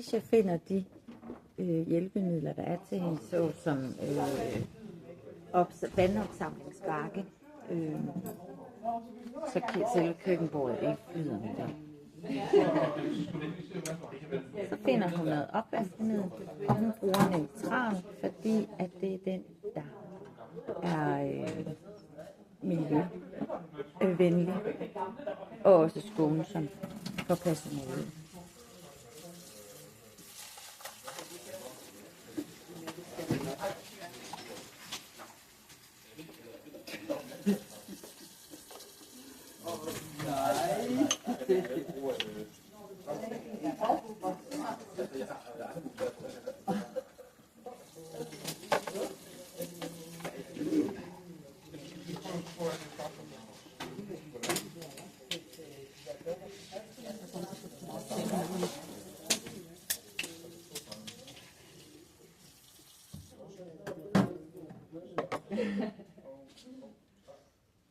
Hvis jeg finder de hjælpemidler, der er til hende, såsom vandopsamlingsbakke, så selve køkkenbordet ikke flyder med det. Så finder hun noget opvaskemiddel, og hun bruger neutral, fordi at det er den, der er miljøvenlig og også skånsom for personalet.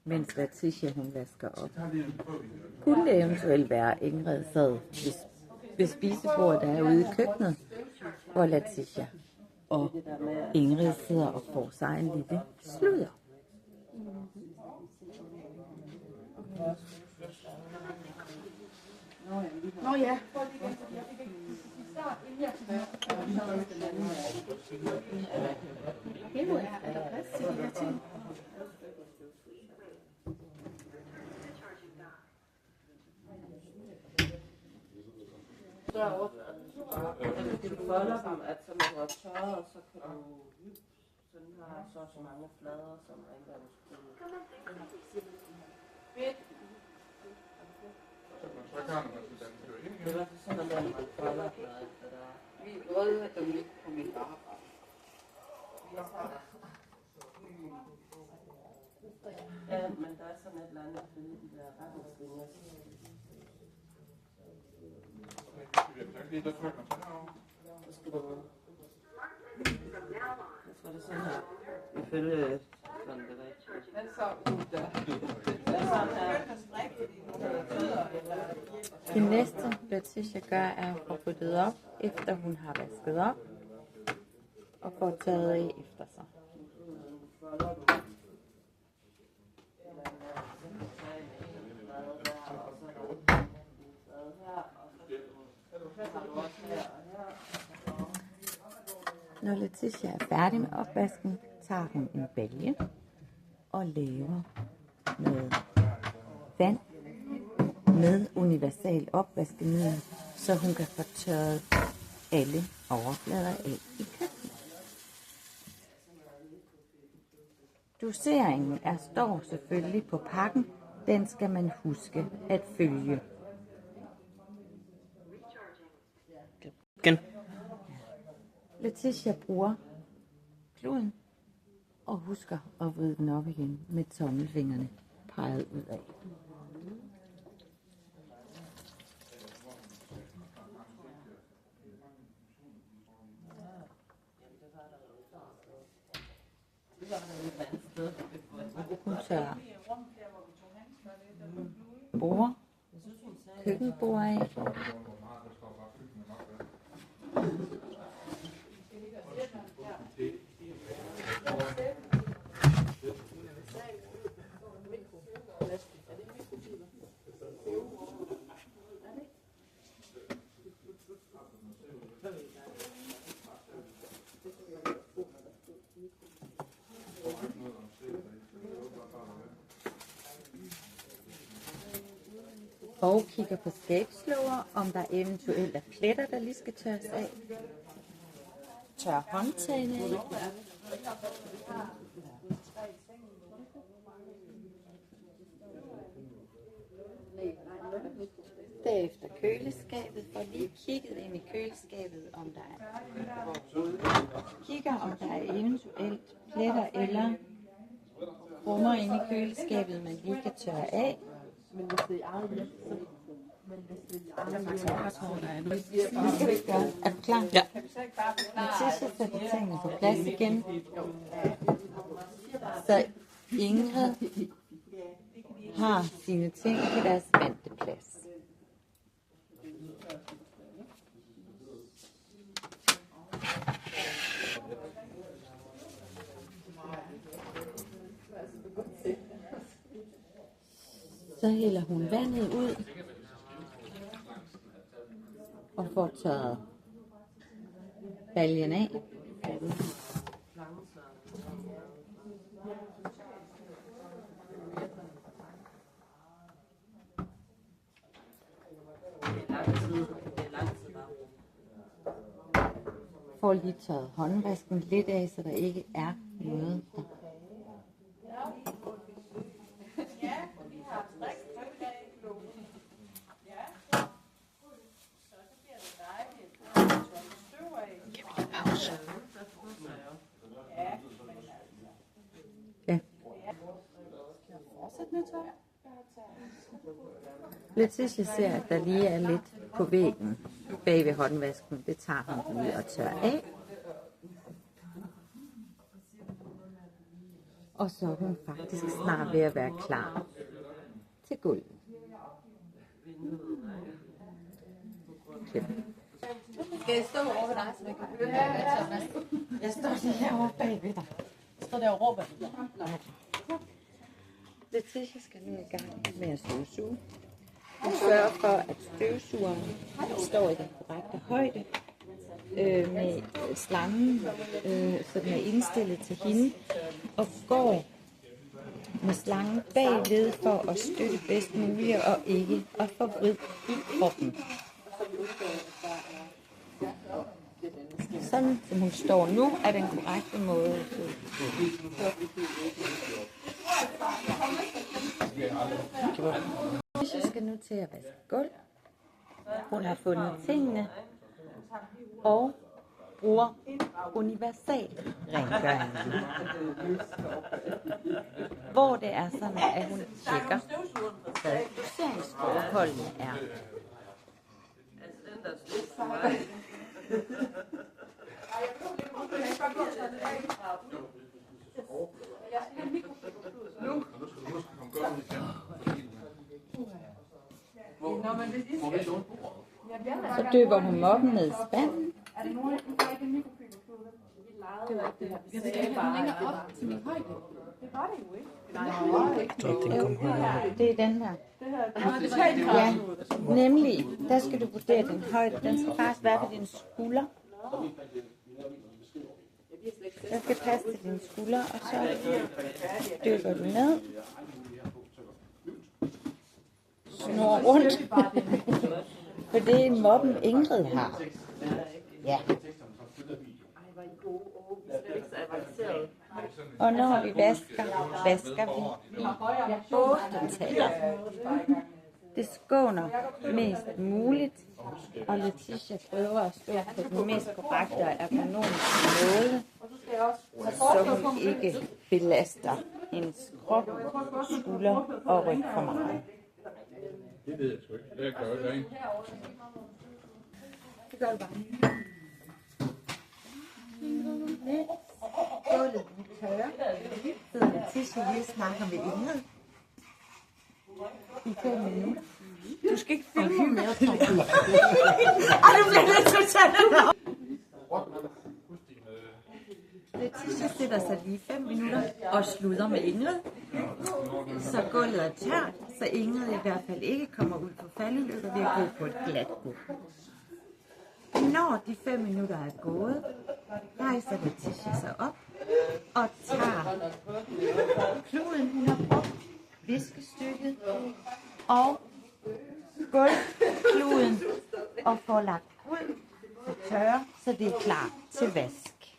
Mens Letitia hun vasker op. Kunne det eventuelt være Ingrid sad ved spisebordet, der er ude i køkkenet, hvor Letitia og Ingrid sidder og får sig en lille sludder. Nå ja. Du folder dem, at så man har tørret, og så kan du sådan har så mange flader, som rengøringsgruppe. Fedt. Det var sådan, at man folder noget, vi røde dem ikke på mit arbejde. Ja, men der er sådan et eller andet for de der retningslinjer. Så skal du... Jeg tror, det er sådan her. Ifølge sådan det rigtige. Den så ud der. Den er sådan her. Det næste, Letitia gør, er at få ryddet op, efter hun har vasket op, og får taget af efter sig. Når Letitia er færdig med opvasken, tager hun en balje og laver noget vand med universal opvaskemiddel, så hun kan få tørret alle overflader af i køkkenet. Doseringen står selvfølgelig på pakken. Den skal man huske at følge. Letitia bruger kluden og husker at vride den op igen med tommelfingrene peget ud af. Hun tørrer bord, køkkenbord af. Og kigger på skabsslåger, om der eventuelt er pletter, der lige skal tørres af. Tør håndtagene af. Derefter køleskabet, for lige kigget ind i køleskabet, om der er kigger, om der er eventuelt pletter eller rummer inde i køleskabet, man lige kan tørre af. Men hvis det er eget hjem, så... Er du klar? Ja. Letitia sætter tingene på plads igen. Så Ingrid har sine ting på deres vante plads. Så hælder hun vandet ud og får tørret baljen af. Får lige tørret håndvasken lidt af, så der ikke er noget der. Ja. Letitia ser, at der lige er lidt på væggen bag ved håndvasken. Det tager hun lige og tør af. Og så er hun faktisk snart ved at være klar til gulvet. Skal jeg stå over ved dig, så jeg kan høre dig? Jeg står lige herovre bag ved dig. Jeg står der og råber. Letitia skal nu i gang med at støvsuge. Hun sørger for, at støvsugeren står i den korrekte højde med slangen, så den er indstillet til hende, og går med slangen bagved for at støtte bedst muligt og ikke at få vrid i kroppen. Sådan som hun står nu, er den korrekte måde. Jeg skal nu til at vaske gulv. Hun har fundet tingene og bruger universal rengøring. Hvor det er sådan, at hun tjekker, hvad doseringsforholdene er. Så dypper hun moppen ned i spanden. Jeg skal ikke have længere op til min højde. Det var det jo ikke. Det er den her. Ja, nemlig, der skal du vurdere din højde. Den skal faktisk være ved dine skulder. Den skal passe til dine skulder, og så dykker du ned. Snor rundt. For det er moppen Ingrid har. Ja. Og når vi vasker vi i 8 taler. Det skåner mest muligt, og Letitia prøver at stå på den mest korrekte og ergonomiske måde, så hun ikke belaster hendes krop, skulder og ryg for meget. Det ved jeg sgu ikke. Det gør jeg ikke. Det gør du bare. Gulvet tørre. Sidder Letitia lige og snakker med Ingrid. I 5 minutter. Du skal ikke filme mere, tror jeg. Ej, du bliver lidt totalt. Letitia sætter sig lige 5 minutter og slutter med Ingrid. Så gulvet er tørt, så Ingrid i hvert fald ikke kommer ud på faldelykker ved at gå på et glat gulv. Når de 5 minutter er gået, rejser Letitia sig op og tager kluden, hun har brugt, viskestykket og gulvkluden og får lagt ud til tørre, så det er klar til vask.